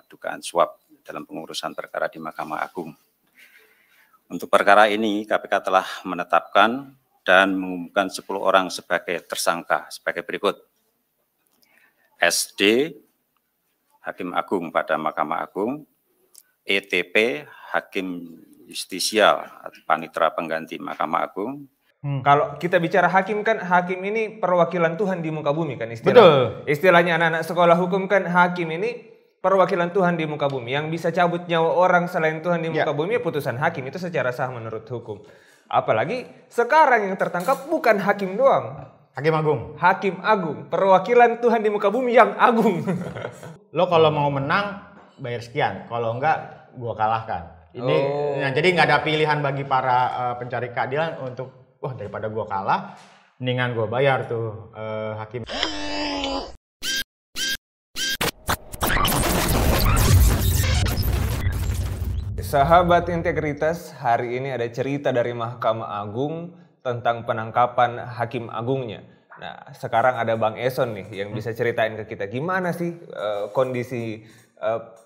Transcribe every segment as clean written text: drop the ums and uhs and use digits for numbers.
dugaan suap dalam pengurusan perkara di Mahkamah Agung. Untuk perkara ini, KPK telah menetapkan dan mengumumkan 10 orang sebagai tersangka sebagai berikut. SD, Hakim Agung pada Mahkamah Agung, ETP, Hakim Justisial atau Panitera Pengganti Mahkamah Agung. Kalau kita bicara hakim kan, hakim ini perwakilan Tuhan di muka bumi kan istilah. Betul. Istilahnya anak-anak sekolah hukum kan, hakim ini perwakilan Tuhan di muka bumi. Yang bisa cabut nyawa orang selain Tuhan di muka bumi ya putusan hakim, itu secara sah menurut hukum. Apalagi sekarang yang tertangkap bukan hakim doang. Hakim Agung. Hakim Agung, perwakilan Tuhan di muka bumi yang agung. Lo kalau mau menang bayar sekian, kalau enggak gua kalahkan. Ini nah, jadi nggak ada pilihan bagi para pencari keadilan untuk wah daripada gua kalah, mendingan gua bayar tuh hakim. Sahabat integritas, hari ini ada cerita dari Mahkamah Agung tentang penangkapan Hakim Agungnya. Nah, sekarang ada Bang Eson nih yang bisa ceritain ke kita gimana sih kondisi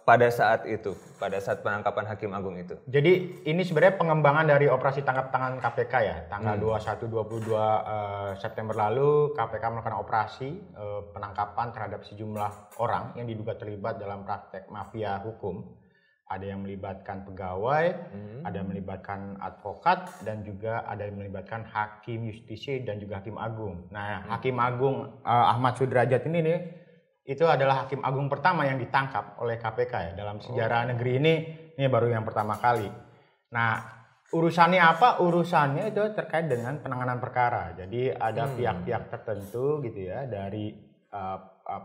pada saat itu, pada saat penangkapan Hakim Agung itu. Jadi ini sebenarnya pengembangan dari operasi tangkap tangan KPK ya. Tanggal 21-22 September lalu KPK melakukan operasi penangkapan terhadap sejumlah orang yang diduga terlibat dalam praktek mafia hukum. Ada yang melibatkan pegawai, ada yang melibatkan advokat, dan juga ada yang melibatkan hakim justisi dan juga hakim agung. Nah, hakim agung Ahmad Sudrajat ini nih, itu adalah hakim agung pertama yang ditangkap oleh KPK ya. Dalam sejarah negeri ini baru yang pertama kali. Nah, urusannya apa? Urusannya itu terkait dengan penanganan perkara. Jadi ada pihak-pihak tertentu gitu ya, dari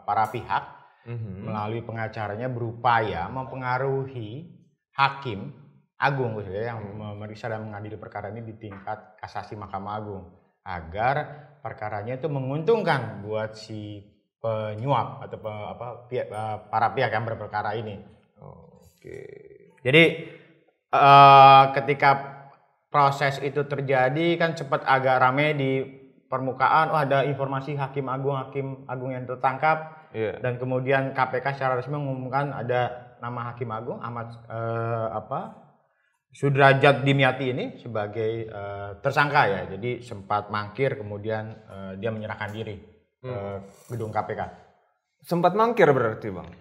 para pihak melalui pengacaranya berupaya mempengaruhi hakim agung yang memeriksa dan mengadili perkara ini di tingkat kasasi Mahkamah Agung agar perkaranya itu menguntungkan buat si penyuap atau para pihak yang berperkara ini. Jadi ketika proses itu terjadi kan cepat agak ramai di permukaan, ada informasi hakim agung yang tertangkap. Dan kemudian KPK secara resmi mengumumkan ada nama Hakim Agung Ahmad Sudrajat Dimyati ini sebagai tersangka ya. Jadi sempat mangkir, kemudian dia menyerahkan diri ke gedung KPK. Sempat mangkir berarti Bang?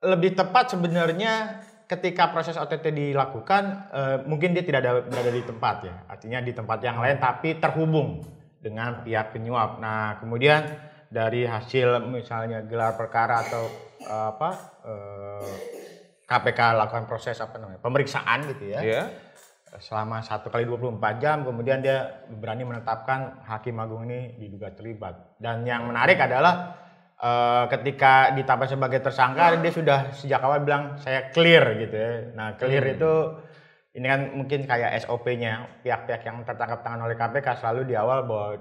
Lebih tepat sebenarnya ketika proses OTT dilakukan mungkin dia tidak berada di tempat ya. Artinya di tempat yang lain tapi terhubung dengan pihak penyuap. Nah kemudian dari hasil misalnya gelar perkara atau KPK lakukan proses pemeriksaan gitu ya. Selama 1 kali 24 jam kemudian dia berani menetapkan Hakim Agung ini diduga terlibat. Dan yang menarik adalah ketika ditetapkan sebagai tersangka dia sudah sejak awal bilang saya clear gitu ya. Nah clear itu ini kan mungkin kayak SOP-nya pihak-pihak yang tertangkap tangan oleh KPK selalu di awal bahwa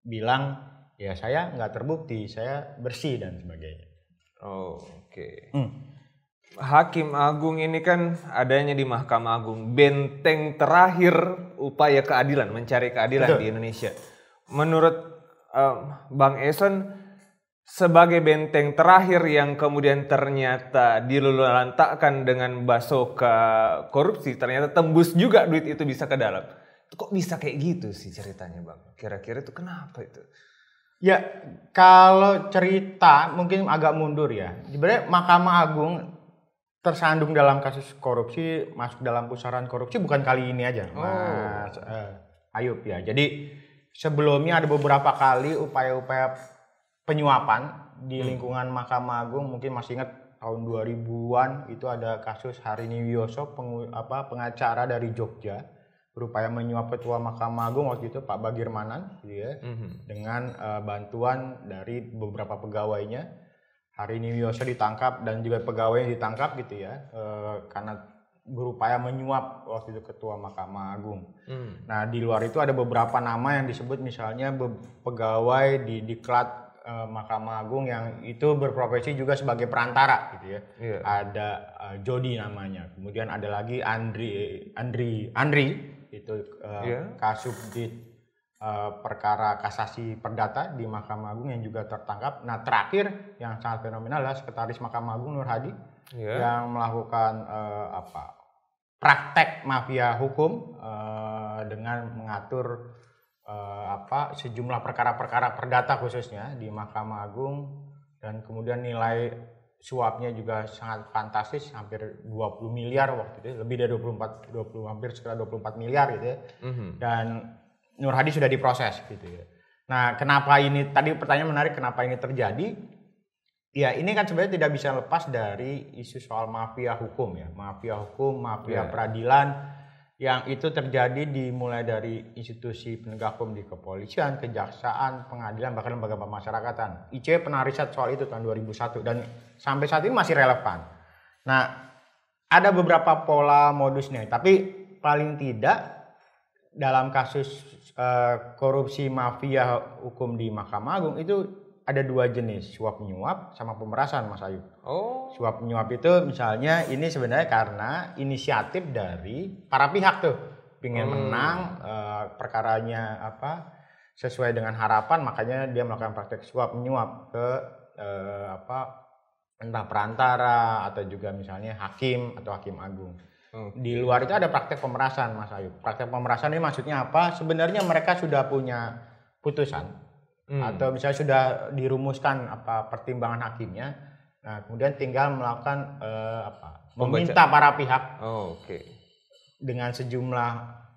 bilang ya saya nggak terbukti, saya bersih dan sebagainya. Hakim Agung ini kan adanya di Mahkamah Agung, benteng terakhir upaya keadilan, mencari keadilan di Indonesia. Menurut Bang Eson, sebagai benteng terakhir yang kemudian ternyata dilulantakkan dengan basoka korupsi, ternyata tembus juga duit itu bisa ke dalam. Kok bisa kayak gitu sih ceritanya Bang? Kira-kira itu kenapa itu? Ya, kalau cerita mungkin agak mundur ya. Sebenarnya Mahkamah Agung tersandung dalam kasus korupsi, masuk dalam pusaran korupsi bukan kali ini aja, Mas Ayub ya. Jadi sebelumnya ada beberapa kali upaya-upaya penyuapan di lingkungan Mahkamah Agung. Mungkin masih ingat tahun 2000-an itu ada kasus Harini Wiyoso, pengacara dari Jogja. Berupaya menyuap ketua Mahkamah Agung waktu itu Pak Bagirmanan gitu ya, dengan bantuan dari beberapa pegawainya. Harini Wiyoso ditangkap dan juga pegawainya ditangkap gitu ya, karena berupaya menyuap waktu itu ketua Mahkamah Agung. Nah di luar itu ada beberapa nama yang disebut misalnya pegawai di diklat Mahkamah Agung yang itu berprofesi juga sebagai perantara gitu ya. Ada Jody namanya, kemudian ada lagi Andri itu Kasubdit perkara kasasi perdata di Mahkamah Agung yang juga tertangkap. Nah terakhir yang sangat fenomenal adalah Sekretaris Mahkamah Agung Nur Hadi yang melakukan praktek mafia hukum dengan mengatur sejumlah perkara-perkara perdata khususnya di Mahkamah Agung, dan kemudian nilai suapnya juga sangat fantastis, hampir 20 miliar waktu itu, lebih dari hampir sekitar 24 miliar gitu ya. Dan Nur Hadi sudah diproses gitu ya. Nah, kenapa ini, tadi pertanyaan menarik, kenapa ini terjadi? Ya, ini kan sebenarnya tidak bisa lepas dari isu soal mafia hukum ya. Mafia hukum, mafia peradilan yang itu terjadi dimulai dari institusi penegak hukum di kepolisian, kejaksaan, pengadilan, bahkan lembaga pemasyarakatan. ICW pernah riset soal itu tahun 2001 dan sampai saat ini masih relevan. Nah, ada beberapa pola modusnya, tapi paling tidak dalam kasus korupsi mafia hukum di Mahkamah Agung itu ada dua jenis, suap menyuap sama pemerasan, Mas Ayub. Suap menyuap itu misalnya ini sebenarnya karena inisiatif dari para pihak tuh, ingin menang perkaranya sesuai dengan harapan, makanya dia melakukan praktek suap menyuap ke entah perantara atau juga misalnya hakim atau hakim agung. Di luar itu ada praktek pemerasan, Mas Ayub. Praktek pemerasan ini maksudnya apa? Sebenarnya mereka sudah punya putusan. Atau misalnya sudah dirumuskan pertimbangan hakimnya, nah kemudian tinggal melakukan meminta para pihak dengan sejumlah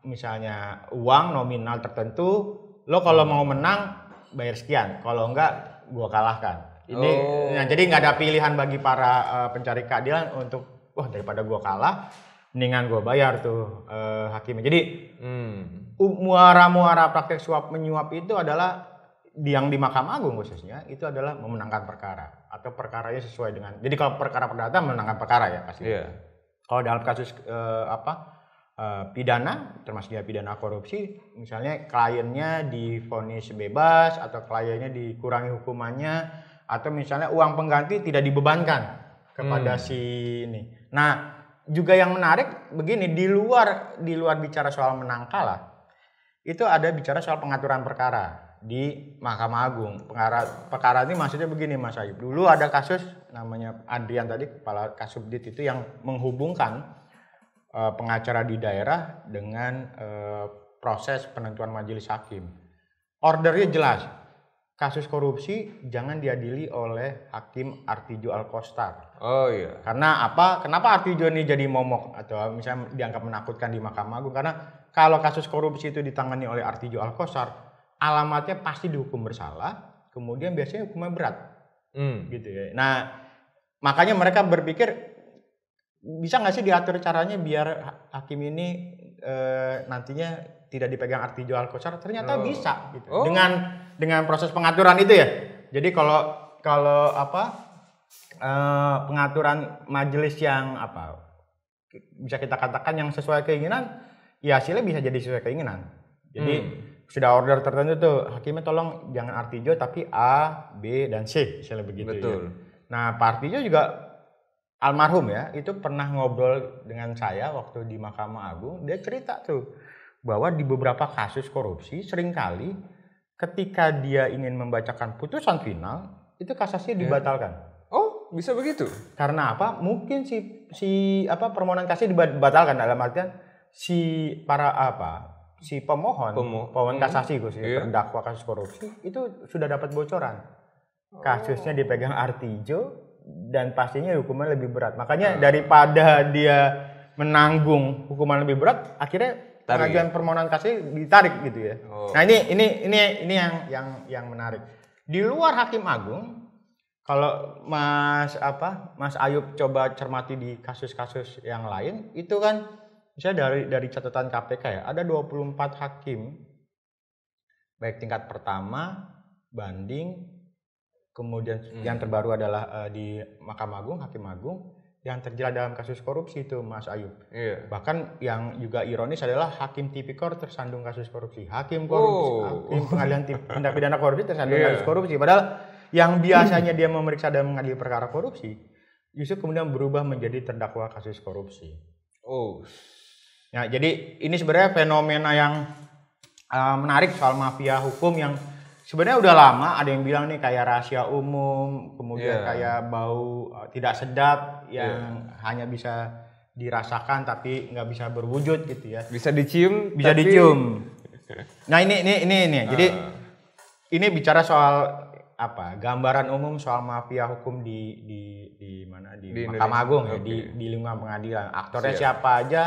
misalnya uang nominal tertentu, lo kalau mau menang bayar sekian, kalau enggak gua kalahkan. Ini nah, jadi nggak ada pilihan bagi para pencari keadilan untuk daripada gua kalah, mendingan gua bayar tuh hakimnya. Jadi muara-muara praktek suap menyuap itu adalah yang di Mahkamah Agung khususnya itu adalah memenangkan perkara atau perkaranya sesuai dengan, jadi kalau perkara perdata memenangkan perkara ya pasti. Kalau dalam kasus pidana, termasuk pidana korupsi, misalnya kliennya divonis bebas atau kliennya dikurangi hukumannya, atau misalnya uang pengganti tidak dibebankan kepada si ini. Nah, juga yang menarik begini, di luar bicara soal menang kalah, itu ada bicara soal pengaturan perkara di Mahkamah Agung. Perkara ini maksudnya begini, Mas Ayub. Dulu ada kasus namanya Adrian tadi, kepala Kasubdit itu yang menghubungkan pengacara di daerah dengan proses penentuan majelis hakim. Ordernya jelas. Kasus korupsi jangan diadili oleh Hakim Artijo Alkostar. Karena apa? Kenapa Artijo ini jadi momok atau misalnya dianggap menakutkan di Mahkamah Agung? Karena kalau kasus korupsi itu ditangani oleh Artijo Alkostar, alamatnya pasti dihukum bersalah, kemudian biasanya hukumnya berat, gitu ya. Nah, makanya mereka berpikir bisa nggak sih diatur caranya biar hakim ini nantinya tidak dipegang Artijo Alkostar? Ternyata bisa, gitu. Dengan proses pengaturan itu ya. Jadi kalau pengaturan majelis yang bisa kita katakan yang sesuai keinginan, ya hasilnya bisa jadi sesuai keinginan. Jadi sudah order tertentu tuh, hakimnya tolong jangan Artijo tapi A, B, dan C, misalnya begitu. Betul. Ya. Nah, Pak Artijo juga almarhum ya, itu pernah ngobrol dengan saya waktu di Mahkamah Agung, dia cerita tuh bahwa di beberapa kasus korupsi seringkali ketika dia ingin membacakan putusan final, itu kasasinya dibatalkan. Oh, bisa begitu? Karena apa? Mungkin si permohonan kasasi dibatalkan, dalam artian si pemohon kasasi terdakwa kasus korupsi itu sudah dapat bocoran. Kasusnya dipegang Artijo dan pastinya hukuman lebih berat. Makanya daripada dia menanggung hukuman lebih berat, akhirnya pengajuan permohonan kasasi ditarik gitu ya. Nah, ini yang menarik. Di luar Hakim Agung, kalau Mas Ayub coba cermati di kasus-kasus yang lain, itu kan misalnya dari catatan KPK ya, ada 24 hakim, baik tingkat pertama, banding, kemudian yang terbaru adalah di Mahkamah Agung, Hakim Agung, yang terjerat dalam kasus korupsi itu, Mas Ayub. Bahkan yang juga ironis adalah Hakim Tipikor tersandung kasus korupsi, Hakim Pengadilan Tindak Pidana Korupsi tersandung kasus korupsi. Padahal yang biasanya dia memeriksa dan mengadili perkara korupsi, justru kemudian berubah menjadi terdakwa kasus korupsi. Nah, jadi ini sebenarnya fenomena yang menarik soal mafia hukum yang sebenarnya udah lama. Ada yang bilang nih kayak rahasia umum, kemudian kayak bau tidak sedap yang hanya bisa dirasakan tapi nggak bisa berwujud gitu ya. Bisa dicium. Bisa dicium. Nah ini. Jadi ini bicara soal apa? Gambaran umum soal mafia hukum di mana di Mahkamah Agung ya, di lingkungan pengadilan. Aktornya siapa aja?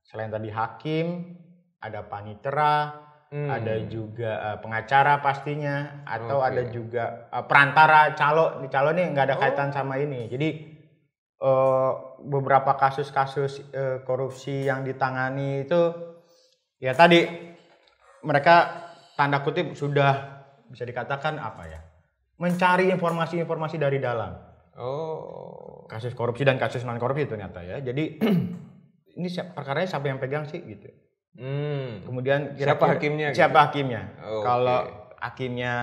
Selain tadi hakim, ada panitera, ada juga pengacara pastinya, atau ada juga perantara calo. Calo nih nggak ada kaitan sama ini. Jadi beberapa kasus-kasus korupsi yang ditangani itu ya tadi mereka tanda kutip sudah bisa dikatakan apa ya, mencari informasi-informasi dari dalam. Kasus korupsi dan kasus non korupsi ternyata ya. Jadi ini perkaranya siapa yang pegang sih gitu. Kemudian siapa hakimnya? Siapa hakimnya? Kalau hakimnya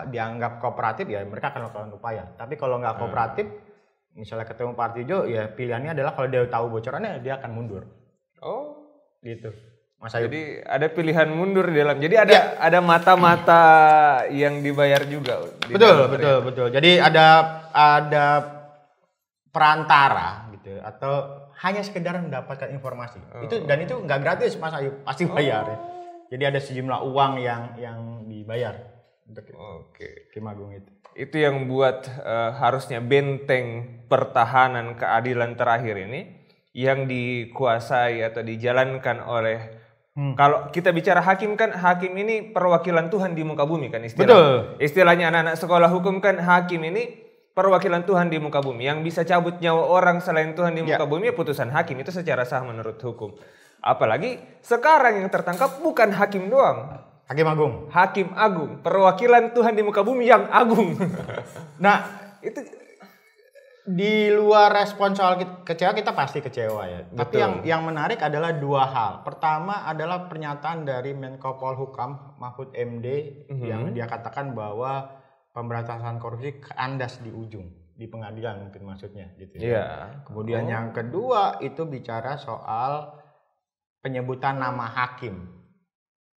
dianggap kooperatif ya mereka akan melakukan upaya. Tapi kalau nggak kooperatif, misalnya ketemu Pak Artijo, ya pilihannya adalah kalau dia tahu bocorannya dia akan mundur. Gitu. Mas Ayub. Jadi ada pilihan mundur di dalam. Jadi ada mata-mata yang dibayar juga. Betul. Jadi ada perantara gitu atau hanya sekedar mendapatkan informasi. Itu nggak gratis Mas Ayub, pasti bayar. Ya. Jadi ada sejumlah uang yang dibayar untuk Hakim Agung itu. Itu yang buat harusnya benteng pertahanan keadilan terakhir ini yang dikuasai atau dijalankan oleh kalau kita bicara hakim kan, hakim ini perwakilan Tuhan di muka bumi kan istilahnya anak-anak sekolah hukum kan, hakim ini perwakilan Tuhan di muka bumi. Yang bisa cabut nyawa orang selain Tuhan di muka bumi ya putusan hakim, itu secara sah menurut hukum. Apalagi sekarang yang tertangkap bukan hakim doang. Hakim Agung, perwakilan Tuhan di muka bumi yang agung. Nah, itu di luar respon soal kecewa, kita pasti kecewa ya. Betul. Tapi yang menarik adalah dua hal. Pertama adalah pernyataan dari Menko Polhukam Mahfud MD yang dia katakan bahwa pemberantasan korupsi kandas di ujung, di pengadilan mungkin maksudnya gitu ya. Kemudian yang kedua itu bicara soal penyebutan nama hakim.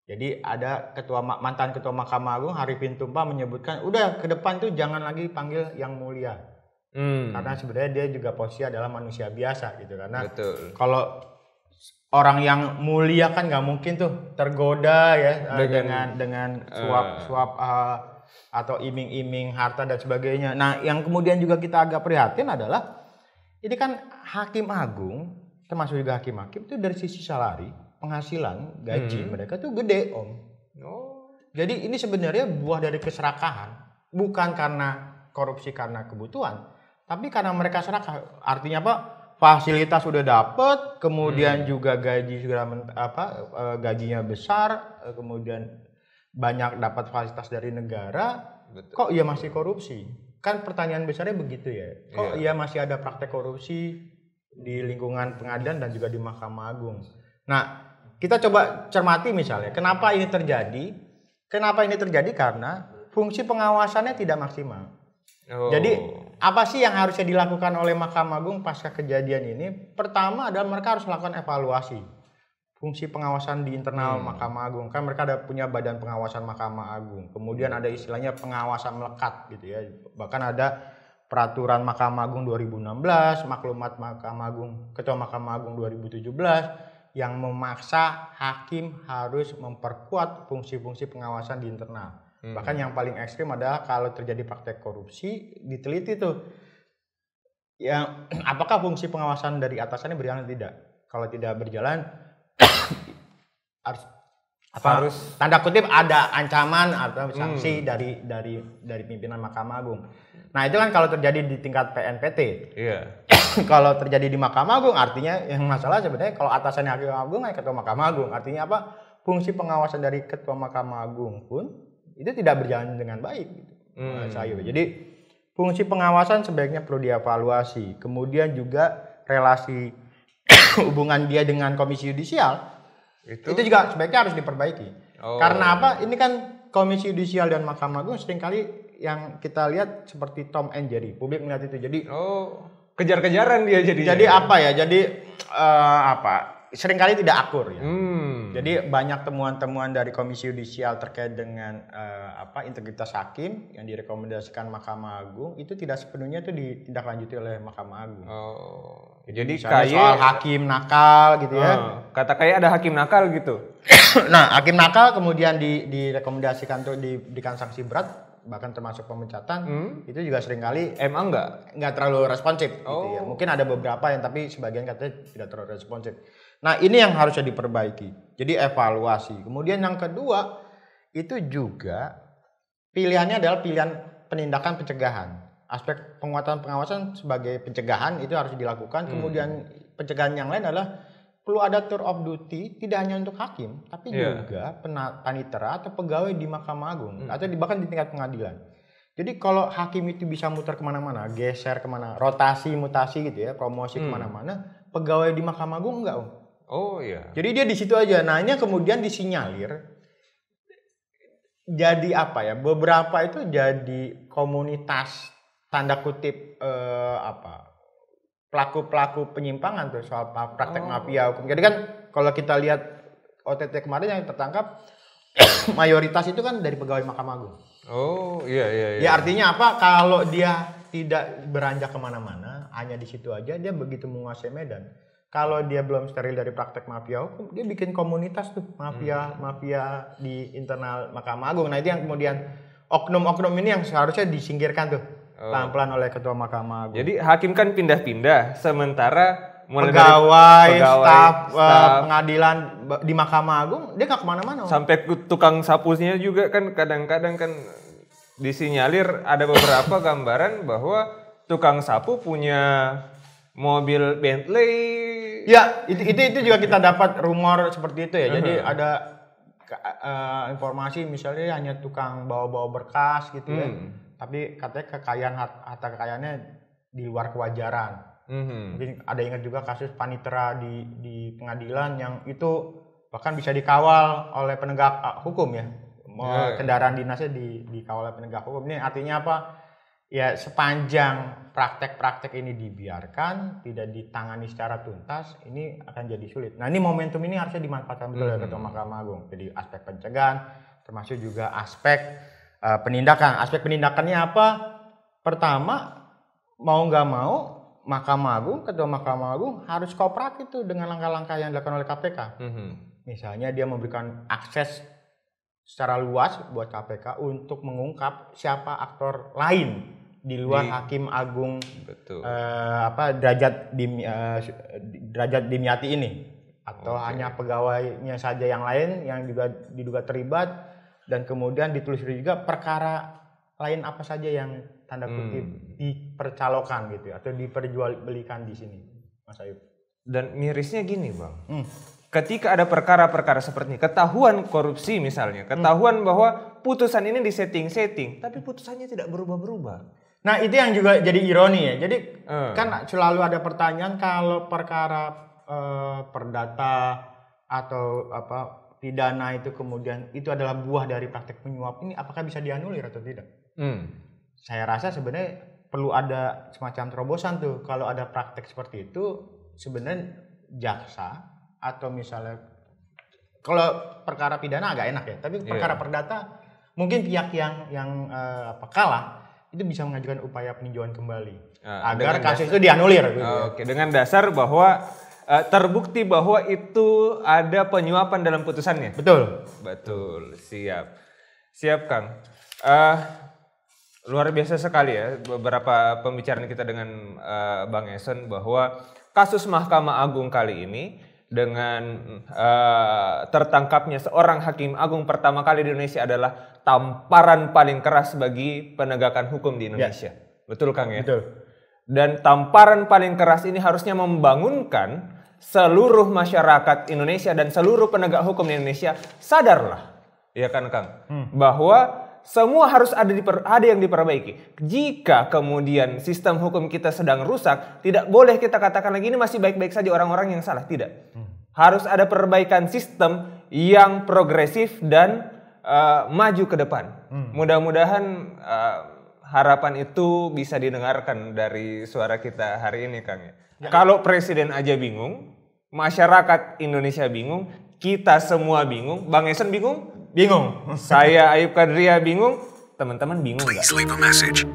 Jadi ada mantan ketua Mahkamah Agung Arifin Tumpah menyebutkan udah ke depan tuh jangan lagi panggil yang mulia. Karena sebenarnya dia juga posisi adalah manusia biasa gitu, karena kalau orang yang mulia kan nggak mungkin tuh tergoda ya dengan suap atau iming-iming harta dan sebagainya. Nah, yang kemudian juga kita agak prihatin adalah ini kan Hakim Agung termasuk juga hakim-hakim itu dari sisi salari, penghasilan, gaji mereka tuh gede, Om. Jadi ini sebenarnya buah dari keserakahan, bukan karena korupsi karena kebutuhan, tapi karena mereka serakah. Artinya apa? Fasilitas sudah dapat, kemudian juga gaji sudah gajinya besar, kemudian banyak dapat fasilitas dari negara. Kok ia masih korupsi? Kan pertanyaan besarnya begitu ya. Kok ia masih ada praktek korupsi di lingkungan pengadilan dan juga di Mahkamah Agung. Nah, kita coba cermati misalnya, kenapa ini terjadi? Kenapa ini terjadi? Karena fungsi pengawasannya tidak maksimal. Jadi, apa sih yang harusnya dilakukan oleh Mahkamah Agung pasca kejadian ini? Pertama adalah mereka harus melakukan evaluasi fungsi pengawasan di internal Mahkamah Agung. Kan mereka ada punya badan pengawasan Mahkamah Agung. Kemudian ada istilahnya pengawasan melekat gitu ya. Bahkan ada peraturan Mahkamah Agung 2016, maklumat Mahkamah Agung, Ketua Mahkamah Agung 2017 yang memaksa hakim harus memperkuat fungsi-fungsi pengawasan di internal. Bahkan yang paling ekstrim adalah kalau terjadi praktek korupsi, diteliti tuh yang apakah fungsi pengawasan dari atasannya berjalan atau tidak. Kalau tidak berjalan harus tanda kutip ada ancaman atau sanksi dari pimpinan Mahkamah Agung. Nah, itu kan kalau terjadi di tingkat PNPT. Kalau terjadi di Mahkamah Agung artinya yang masalah sebenarnya kalau atasannya Hakim Agung Ketua Mahkamah Agung. Artinya apa? Fungsi pengawasan dari Ketua Mahkamah Agung pun itu tidak berjalan dengan baik gitu. Jadi fungsi pengawasan sebaiknya perlu dievaluasi. Kemudian juga relasi hubungan dia dengan Komisi Yudisial itu juga sebaiknya harus diperbaiki. Karena apa? Ini kan Komisi Yudisial dan Mahkamah Agung seringkali yang kita lihat seperti Tom and Jerry. Publik melihat itu. Jadi kejar-kejaran dia jadi. Jadi apa ya? Jadi seringkali tidak akur ya. Jadi banyak temuan-temuan dari Komisi Yudisial terkait dengan integritas hakim yang direkomendasikan Mahkamah Agung itu tidak sepenuhnya itu ditindaklanjuti oleh Mahkamah Agung. Oh, jadi soal hakim nakal gitu ya. Kata kayak ada hakim nakal gitu. Nah, hakim nakal kemudian direkomendasikan untuk diberikan sanksi berat, bahkan termasuk pemecatan, itu juga seringkali emang nggak terlalu responsif gitu ya. Mungkin ada beberapa yang tapi sebagian katanya tidak terlalu responsif. Nah, ini yang harusnya diperbaiki. Jadi evaluasi. Kemudian yang kedua itu juga pilihannya adalah pilihan penindakan pencegahan. Aspek penguatan pengawasan sebagai pencegahan itu harus dilakukan. Kemudian pencegahan yang lain adalah perlu ada tour of duty tidak hanya untuk hakim, tapi juga panitera atau pegawai di Mahkamah Agung atau bahkan di tingkat pengadilan. Jadi kalau hakim itu bisa muter kemana-mana, geser kemana, rotasi, mutasi gitu ya, promosi kemana-mana, pegawai di Mahkamah Agung enggak. Oh iya. Jadi dia di situ aja. Nah, ini kemudian disinyalir jadi apa ya? Beberapa itu jadi komunitas tanda kutip pelaku-pelaku penyimpangan tuh soal praktek mafia hukum. Jadi kan kalau kita lihat OTT kemarin yang tertangkap mayoritas itu kan dari pegawai Mahkamah Agung. Oh iya. Ya artinya apa? Kalau dia tidak beranjak kemana-mana, hanya di situ aja, dia begitu menguasai medan. Kalau dia belum steril dari praktek mafia hukum, dia bikin komunitas tuh mafia di internal Mahkamah Agung. Nah itu yang kemudian oknum-oknum ini yang seharusnya disingkirkan tuh pelan-pelan oleh Ketua Mahkamah Agung. Jadi hakim kan pindah-pindah, sementara pegawai, staf pengadilan di Mahkamah Agung dia nggak kemana-mana. Sampai tukang sapunya juga kan kadang-kadang kan disinyalir ada beberapa gambaran bahwa tukang sapu punya mobil Bentley. Ya, itu juga kita dapat rumor seperti itu ya. Jadi ada informasi misalnya hanya tukang bawa-bawa berkas gitu ya. Tapi katanya harta kekayaannya di luar kewajaran. Mungkin ada ingat juga kasus panitera di pengadilan yang itu bahkan bisa dikawal oleh penegak hukum ya. Kendaraan dinasnya dikawal oleh penegak hukum. Ini artinya apa? Ya sepanjang praktek-praktek ini dibiarkan, tidak ditangani secara tuntas, ini akan jadi sulit. Nah ini momentum ini harusnya dimanfaatkan betul oleh Ketua Mahkamah Agung. Jadi aspek pencegahan, termasuk juga aspek penindakan. Aspek penindakannya apa? Pertama, mau nggak mau, Mahkamah Agung, Ketua Mahkamah Agung harus kooperatif tuh dengan langkah-langkah yang dilakukan oleh KPK. Misalnya dia memberikan akses secara luas buat KPK untuk mengungkap siapa aktor lain di luar Hakim Agung derajat Dimyati ini, atau hanya pegawainya saja yang lain yang juga diduga terlibat, dan kemudian ditelusuri juga perkara lain apa saja yang tanda kutip dipercalokan gitu atau diperjualbelikan di sini, Mas Ayub. Dan mirisnya gini, Bang. Ketika ada perkara-perkara seperti ini, ketahuan korupsi misalnya, ketahuan bahwa putusan ini disetting-setting, tapi putusannya tidak berubah-berubah. Nah itu yang juga jadi ironi ya. Jadi kan selalu ada pertanyaan kalau perkara perdata atau pidana itu kemudian itu adalah buah dari praktek penyuap ini, apakah bisa dianulir atau tidak? Saya rasa sebenarnya perlu ada semacam terobosan tuh. Kalau ada praktek seperti itu, sebenarnya jaksa atau misalnya kalau perkara pidana agak enak ya, tapi perkara perdata mungkin pihak yang kalah itu bisa mengajukan upaya peninjauan kembali agar kasus itu dianulir. Oke, dengan dasar bahwa terbukti bahwa itu ada penyuapan dalam putusannya. Betul, siap Kang. Luar biasa sekali ya beberapa pembicaraan kita dengan Bang Eson bahwa kasus Mahkamah Agung kali ini dengan tertangkapnya seorang hakim agung pertama kali di Indonesia adalah tamparan paling keras bagi penegakan hukum di Indonesia. Betul Kang ya? Betul. Dan tamparan paling keras ini harusnya membangunkan seluruh masyarakat Indonesia dan seluruh penegak hukum di Indonesia sadarlah, ya kan Kang, bahwa semua harus ada yang diperbaiki. Jika kemudian sistem hukum kita sedang rusak, tidak boleh kita katakan lagi ini masih baik-baik saja, orang-orang yang salah. Tidak. Harus ada perbaikan sistem yang progresif dan maju ke depan. Mudah-mudahan harapan itu bisa didengarkan dari suara kita hari ini, Kang. Kalau presiden aja bingung, masyarakat Indonesia bingung, kita semua bingung, Bang Eson bingung? Bingung. Saya Ayub Kadria bingung, teman-teman bingung nggak? Please leave a message.